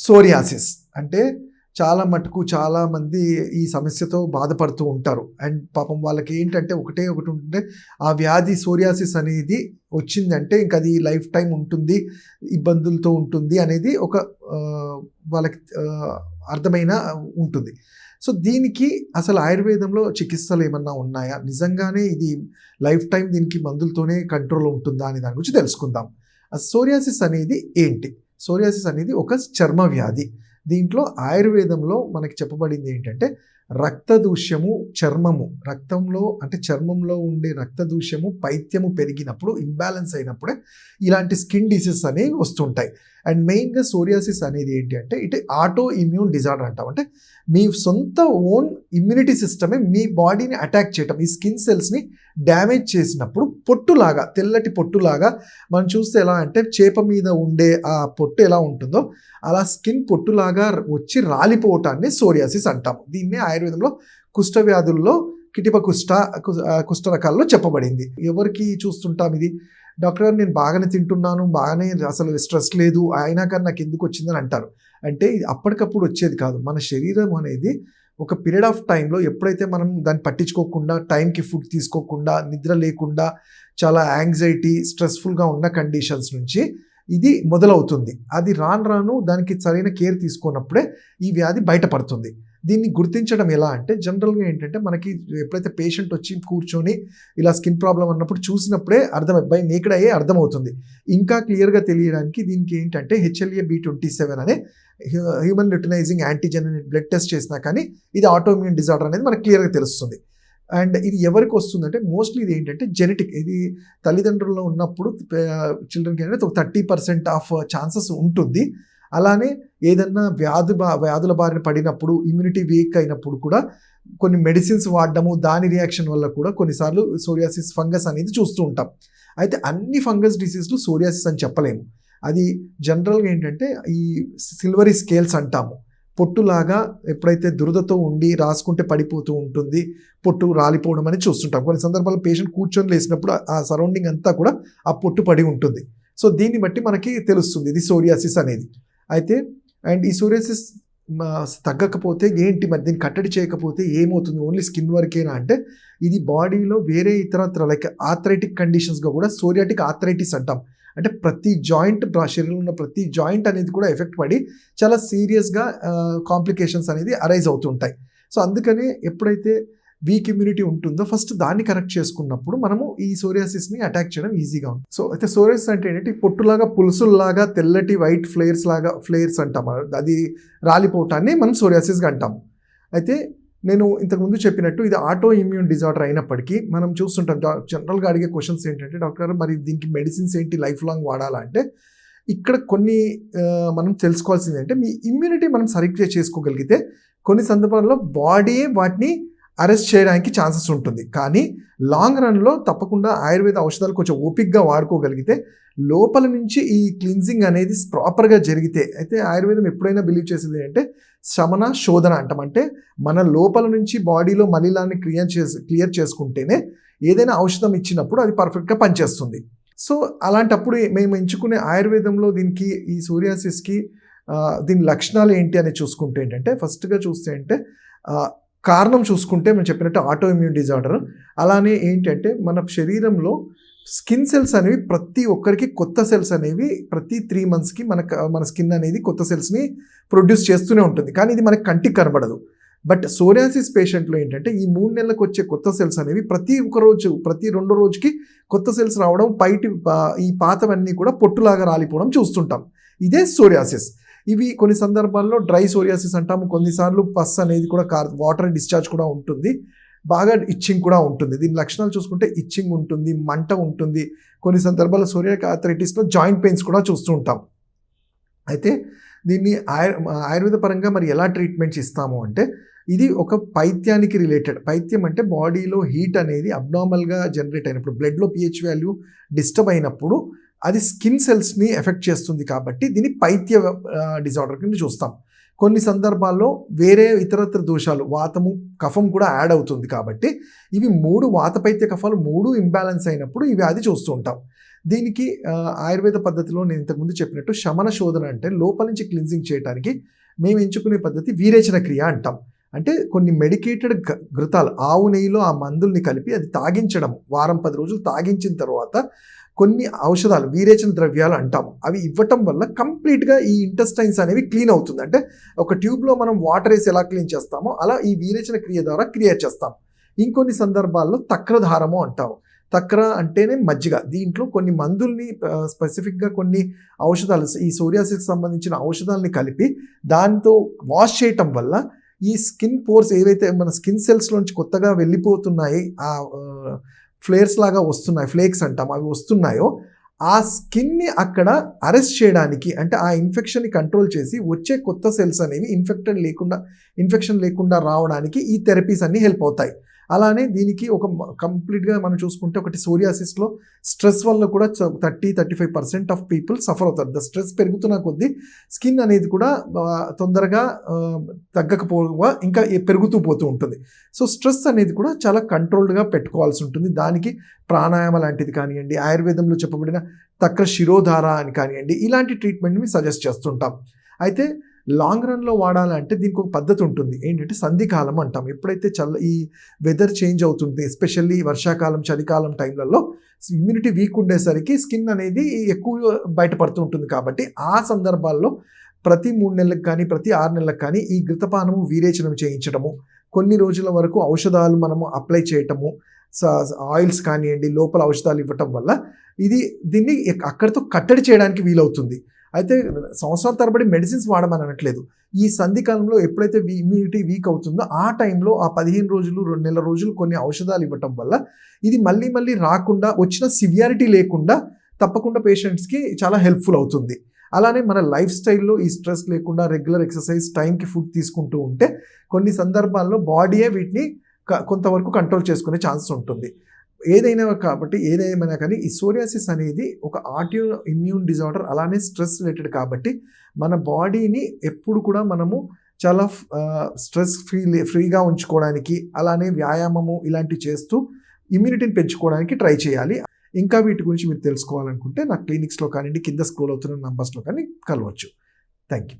Psoriasis అంటే చాలా మటుకు చాలామంది ఈ సమస్యతో బాధపడుతూ ఉంటారు. అండ్ పాపం వాళ్ళకి ఏంటంటే ఒకటి ఉంటుంటే ఆ వ్యాధి సోరియాసిస్ అనేది వచ్చిందంటే ఇంక అది లైఫ్ టైం ఉంటుంది, ఇబ్బందులతో ఉంటుంది అనేది ఒక వాళ్ళకి అర్థమైన ఉంటుంది. సో దీనికి అసలు ఆయుర్వేదంలో చికిత్సలు ఏమన్నా ఉన్నాయా? నిజంగానే ఇది లైఫ్ టైం దీనికి మందులతోనే కంట్రోల్ ఉంటుందా అనే దాని గురించి తెలుసుకుందాం. సోరియాసిస్ అనేది ఏంటి? సోరియాసిస్ అనేది ఒక చర్మ వ్యాధి. దీంట్లో ఆయుర్వేదంలో మనకి చెప్పబడింది ఏంటంటే రక్తదూష్యము చర్మము, రక్తంలో అంటే చర్మంలో ఉండే రక్తదూష్యము పైత్యము పెరిగినప్పుడు ఇంబ్యాలెన్స్ అయినప్పుడే ఇలాంటి స్కిన్ డిసీజెస్ అనేవి వస్తుంటాయి. అండ్ మెయిన్గా సోరియాసిస్ అనేది ఏంటి అంటే ఇటు ఆటో ఇమ్యూన్ డిజార్డర్ అంటాం. అంటే మీ సొంత ఓన్ ఇమ్యూనిటీ సిస్టమే మీ బాడీని అటాక్ చేయటం, ఈ స్కిన్ సెల్స్ని డ్యామేజ్ చేసినప్పుడు పొట్టులాగా, తెల్లటి పొట్టులాగా మనం చూస్తే ఎలా అంటే చేప మీద ఉండే ఆ పొట్టు ఎలా ఉంటుందో అలా స్కిన్ పొట్టులాగా వచ్చి రాలిపోవటాన్ని సోరియాసిస్ అంటాము. దీన్నే ఆయుర్వేదంలో కుష్ఠ వ్యాధుల్లో కిటిప కుష్ఠ రకాల్లో చెప్పబడింది. ఎవరికి చూస్తుంటాం ఇది? డాక్టర్ గారు నేను బాగానే తింటున్నాను, బాగానే అసలు స్ట్రెస్ లేదు, అయినా కానీ నాకు ఎందుకు వచ్చిందని అంటారు. అంటే ఇది అప్పటికప్పుడు వచ్చేది కాదు. మన శరీరం అనేది ఒక పీరియడ్ ఆఫ్ టైంలో ఎప్పుడైతే మనం దాన్ని పట్టించుకోకుండా, టైంకి ఫుడ్ తీసుకోకుండా, నిద్ర లేకుండా, చాలా యాంగ్జైటీ, స్ట్రెస్ఫుల్గా ఉన్న కండిషన్స్ నుంచి ఇది మొదలవుతుంది. అది రాను రాను దానికి సరైన కేర్ తీసుకున్నప్పుడే ఈ వ్యాధి బయటపడుతుంది. దీన్ని గుర్తించడం ఎలా అంటే జనరల్గా ఏంటంటే మనకి ఎప్పుడైతే పేషెంట్ వచ్చి కూర్చొని ఇలా స్కిన్ ప్రాబ్లం అన్నప్పుడు చూసినప్పుడే బై నేకెడ్ అయ్యే అర్థమవుతుంది. ఇంకా క్లియర్గా తెలియడానికి దీనికి ఏంటంటే HLA-B27 అనే హ్యూమన్ ల్యూటినైజింగ్ యాంటీజెన్ అనే బ్లడ్ టెస్ట్ చేసినా కానీ ఇది ఆటోఇమ్యూన్ డిజార్డర్ అనేది మనకు క్లియర్గా తెలుస్తుంది. అండ్ ఇది ఎవరికి వస్తుందంటే మోస్ట్లీ ఇది ఏంటంటే జెనెటిక్. ఇది తల్లిదండ్రుల్లో ఉన్నప్పుడు చిల్డ్రన్కి ఏంటంటే ఒక 30% ఆఫ్ ఛాన్సెస్ ఉంటుంది. అలానే ఏదన్నా వ్యాధుల బారిన పడినప్పుడు, ఇమ్యూనిటీ వీక్ అయినప్పుడు కూడా కొన్ని మెడిసిన్స్ వాడడము, దాని రియాక్షన్ వల్ల కూడా కొన్నిసార్లు సోరియాసిస్ ఫంగస్ అనేది చూస్తూ ఉంటాం. అయితే అన్ని ఫంగస్ డిసీజ్లు సోరియాసిస్ అని చెప్పలేము. అది జనరల్గా ఏంటంటే ఈ సిల్వరీ స్కేల్స్ అంటాము. పొట్టులాగా ఎప్పుడైతే దురదతో ఉండి రాసుకుంటే పడిపోతూ ఉంటుంది, పొట్టు రాలిపోవడం అనేది చూస్తుంటాం. కొన్ని సందర్భాల్లో పేషెంట్ కూర్చొని లేసినప్పుడు ఆ సరౌండింగ్ అంతా కూడా ఆ పొట్టు పడి ఉంటుంది. సో దీన్ని బట్టి మనకి తెలుస్తుంది ఇది సోరియాసిస్ అనేది. అయితే అండ్ ఈ సోరియాసిస్ తగ్గకపోతే ఏంటి మరి, దీన్ని కట్టడి చేయకపోతే ఏమవుతుంది? ఓన్లీ స్కిన్ వరకేనా అంటే ఇది బాడీలో వేరే ఇతరత్ర లైక్ ఆర్థరైటిక్ కండిషన్స్గా కూడా సోరియాటిక్ ఆర్థరైటిస్ అంటాం. అంటే ప్రతి జాయింట్, శరీరంలో ఉన్న ప్రతి జాయింట్ అనేది కూడా ఎఫెక్ట్ పడి చాలా సీరియస్గా కాంప్లికేషన్స్ అనేది అరైజ్ అవుతుంటాయి. సో అందుకని ఎప్పుడైతే వీక్ ఇమ్యూనిటీ ఉంటుందో ఫస్ట్ దాన్ని కరెక్ట్ చేసుకున్నప్పుడు మనము ఈ సోరియాసిస్ని అటాక్ చేయడం ఈజీగా ఉంటుంది. సో అయితే సోరియాసిస్ అంటే ఏంటంటే పొట్టులాగా, పులుసుల్లాగా, తెల్లటి వైట్ ఫ్లేయర్స్ అంటాం. అది రాలిపోవటాన్ని మనం సోరియాసిస్గా అంటాము. అయితే నేను ఇంతకుముందు చెప్పినట్టు ఇది ఆటో ఇమ్యూన్ డిజార్డర్ అయినప్పటికీ మనం చూస్తుంటాం జనరల్గా అడిగే క్వశ్చన్స్ ఏంటంటే డాక్టర్ గారు మరి దీనికి మెడిసిన్స్ ఏంటి, లైఫ్ లాంగ్ వాడాలా అంటే ఇక్కడ కొన్ని మనం తెలుసుకోవాల్సింది అంటే మీ ఇమ్యూనిటీ మనం సరిగ్గా చేసుకోగలిగితే కొన్ని సందర్భాల్లో బాడీయే వాటిని అరెస్ట్ చేయడానికి ఛాన్సెస్ ఉంటుంది. కానీ లాంగ్ రన్లో తప్పకుండా ఆయుర్వేద ఔషధాలు కొంచెం ఓపిక్గా వాడుకోగలిగితే లోపల నుంచి ఈ క్లిన్జింగ్ అనేది ప్రాపర్గా జరిగితే, అయితే ఆయుర్వేదం ఎప్పుడైనా బిలీవ్ చేసేది అంటే శమన శోధన అంటాం. అంటే మన లోపల నుంచి బాడీలో మలినాన్ని క్లియర్ చేసుకుంటేనే ఏదైనా ఔషధం ఇచ్చినప్పుడు అది పర్ఫెక్ట్గా పనిచేస్తుంది. సో అలాంటప్పుడు మేము ఎంచుకునే ఆయుర్వేదంలో దీనికి ఈ సోరియాసిస్కి దీని లక్షణాలు ఏంటి అని చూసుకుంటే ఏంటంటే ఫస్ట్గా చూస్తే అంటే కారణం చూసుకుంటే మేము చెప్పినట్టు ఆటో ఇమ్యూన్ డిజార్డర్. అలానే ఏంటంటే మన శరీరంలో స్కిన్ సెల్స్ అనేవి ప్రతి ఒక్కరికి కొత్త సెల్స్ అనేవి ప్రతి 3 monthsకి మన స్కిన్ అనేది కొత్త సెల్స్ని ప్రొడ్యూస్ చేస్తూనే ఉంటుంది. కానీ ఇది మనకి కంటికి కనబడదు. బట్ సోరియాసిస్ పేషెంట్లో ఏంటంటే ఈ 3 నెలలకు వచ్చే కొత్త సెల్స్ అనేవి ప్రతి 2 రోజుకి కొత్త సెల్స్ రావడం, ఈ పాతవన్నీ కూడా పొట్టులాగా రాలిపోవడం చూస్తుంటాం. ఇదే సోరియాసిస్. ఇవి కొన్ని సందర్భాల్లో డ్రై సోరియాసిస్ అంటాము. కొన్నిసార్లు పస్ అనేది కూడా వాటర్ డిశ్చార్జ్ కూడా ఉంటుంది, బాగా ఇచ్చింగ్ కూడా ఉంటుంది. దీని లక్షణాలు చూసుకుంటే ఇచ్చింగ్ ఉంటుంది, మంట ఉంటుంది. కొన్ని సందర్భాల్లో సోరియాటిక్ ఆర్థరైటిస్లో జాయింట్ పెయిన్స్ కూడా చూస్తూ ఉంటాం. అయితే దీన్ని ఆయుర్వేద పరంగా మరి ఎలా ట్రీట్మెంట్స్ ఇస్తాము అంటే ఇది ఒక పైత్యానికి రిలేటెడ్. పైత్యం అంటే బాడీలో హీట్ అనేది అబ్నార్మల్గా జనరేట్ అయినప్పుడు, బ్లడ్లో pH వాల్యూ డిస్టర్బ్ అయినప్పుడు అది స్కిన్ సెల్స్ని ఎఫెక్ట్ చేస్తుంది. కాబట్టి దీన్ని పైత్య డిజార్డర్ కింద చూస్తాం. కొన్ని సందర్భాల్లో వేరే ఇతరత్ర దోషాలు వాతము కఫం కూడా యాడ్ అవుతుంది కాబట్టి ఇవి 3 వాతపైత్య కఫాలు 3 ఇంబ్యాలెన్స్ అయినప్పుడు ఈ వ్యాధి చూస్తూ ఉంటాం. దీనికి ఆయుర్వేద పద్ధతిలో నేను ఇంతకుముందు చెప్పినట్టు శమన శోధన అంటే లోపల నుంచి క్లిన్జింగ్ చేయడానికి మేము ఎంచుకునే పద్ధతి వీరేచన క్రియ అంటాం. అంటే కొన్ని మెడికేటెడ్ ఘృతాలు ఆవు నెయ్యిలో ఆ మందుల్ని కలిపి అది తాగించడం, వారం 10 రోజులు తాగించిన తర్వాత కొన్ని ఔషధాలు వీరేచన ద్రవ్యాలు అంటాము, అవి ఇవ్వటం వల్ల కంప్లీట్గా ఈ ఇంటెస్టైన్స్ అనేవి క్లీన్ అవుతుంది. అంటే ఒక ట్యూబ్లో మనం వాటర్ వేసి ఎలా క్లీన్ చేస్తామో అలా ఈ వీరేచన క్రియ ద్వారా క్రియేట్ చేస్తాం. ఇంకొన్ని సందర్భాల్లో తక్రధారము అంటాము. తక్ర అంటేనే మజ్జిగ. దీంట్లో కొన్ని మందుల్ని స్పెసిఫిక్గా కొన్ని ఔషధాలు ఈ సోరియాసిస్కి సంబంధించిన ఔషధాలని కలిపి దాంతో వాష్ చేయటం వల్ల ఈ స్కిన్ పోర్స్ ఏవైతే మన స్కిన్ సెల్స్లోంచి కొత్తగా వెళ్ళిపోతున్నాయి, ఆ ఫ్లేర్స్ లాగా వస్తున్నాయి, ఫ్లేక్స్ అంటాం, అవి వస్తున్నాయో ఆ స్కిన్ని అక్కడ అరెస్ట్ చేయడానికి, అంటే ఆ ఇన్ఫెక్షన్ని కంట్రోల్ చేసి వచ్చే కొత్త సెల్స్ అనేవి ఇన్ఫెక్షన్ లేకుండా రావడానికి ఈ థెరపీస్ అన్నీ హెల్ప్ అవుతాయి. అలానే దీనికి ఒక కంప్లీట్గా మనం చూసుకుంటే ఒకటి సోరియాసిస్లో స్ట్రెస్ వల్ల కూడా 30-35% ఆఫ్ పీపుల్ సఫర్ అవుతారు. ద స్ట్రెస్ పెరుగుతున్న కొద్దీ స్కిన్ అనేది కూడా తొందరగా తగ్గకపోగా ఇంకా పెరుగుతూ పోతూ ఉంటుంది. సో స్ట్రెస్ అనేది కూడా చాలా కంట్రోల్డ్గా పెట్టుకోవాల్సి ఉంటుంది. దానికి ప్రాణాయామ లాంటిది కానివ్వండి, ఆయుర్వేదంలో చెప్పబడిన తక్ర శిరోధార అని కానివ్వండి, ఇలాంటి ట్రీట్మెంట్ని సజెస్ట్ చేస్తుంటాం. అయితే లాంగ్ రన్లో వాడాలంటే దీనికి ఒక పద్ధతి ఉంటుంది. ఏంటంటే సంధికాలం అంటాం. ఎప్పుడైతే ఈ వెదర్ చేంజ్ అవుతుంది, ఎస్పెషల్లీ వర్షాకాలం చలికాలం టైంలలో ఇమ్యూనిటీ వీక్ ఉండేసరికి స్కిన్ అనేది ఎక్కువ బయటపడుతూ ఉంటుంది. కాబట్టి ఆ సందర్భాల్లో ప్రతి 3 నెలలకు కానీ ప్రతి 6 నెలలకు కానీ ఈ ఘృతపానము వీరేచనం చేయించడము, కొన్ని రోజుల వరకు ఔషధాలు మనము అప్లై చేయటము, ఆయిల్స్ కానివ్వండి, లోపల ఔషధాలు ఇవ్వటం వల్ల దీన్ని అక్కడితో కట్టడి చేయడానికి వీలవుతుంది. అయితే సంవత్సరాల తరబడి మెడిసిన్స్ వాడమని అనట్లేదు. ఈ సంధికాలంలో ఎప్పుడైతే ఇమ్యూనిటీ వీక్ అవుతుందో ఆ టైంలో ఆ 15 రోజులు 2 నెలల రోజులు కొన్ని ఔషధాలు ఇవ్వటం వల్ల ఇది మళ్ళీ రాకుండా, వచ్చిన సివియారిటీ లేకుండా తప్పకుండా పేషెంట్స్కి చాలా హెల్ప్ఫుల్ అవుతుంది. అలానే మన లైఫ్ స్టైల్లో ఈ స్ట్రెస్ లేకుండా రెగ్యులర్ ఎక్సర్సైజ్, టైంకి ఫుడ్ తీసుకుంటూ ఉంటే కొన్ని సందర్భాల్లో బాడీయే వీటిని కొంతవరకు కంట్రోల్ చేసుకునే ఛాన్స్ ఉంటుంది. ఏదేమైనా కానీ ఈ సోరియాసిస్ అనేది ఒక ఆటో ఇమ్యూన్ డిజార్డర్, అలానే స్ట్రెస్ రిలేటెడ్. కాబట్టి మన బాడీని ఎప్పుడు కూడా మనము చాలా స్ట్రెస్ ఫ్రీగా ఉంచుకోవడానికి, అలానే వ్యాయామము ఇలాంటివి చేస్తూ ఇమ్యూనిటీని పెంచుకోవడానికి ట్రై చేయాలి. ఇంకా వీటి గురించి మీరు తెలుసుకోవాలనుకుంటే నా క్లినిక్స్లో కానివ్వండి, కింద స్క్రోల్ అవుతున్న నంబర్స్లో కానీ కలవచ్చు. Thank you.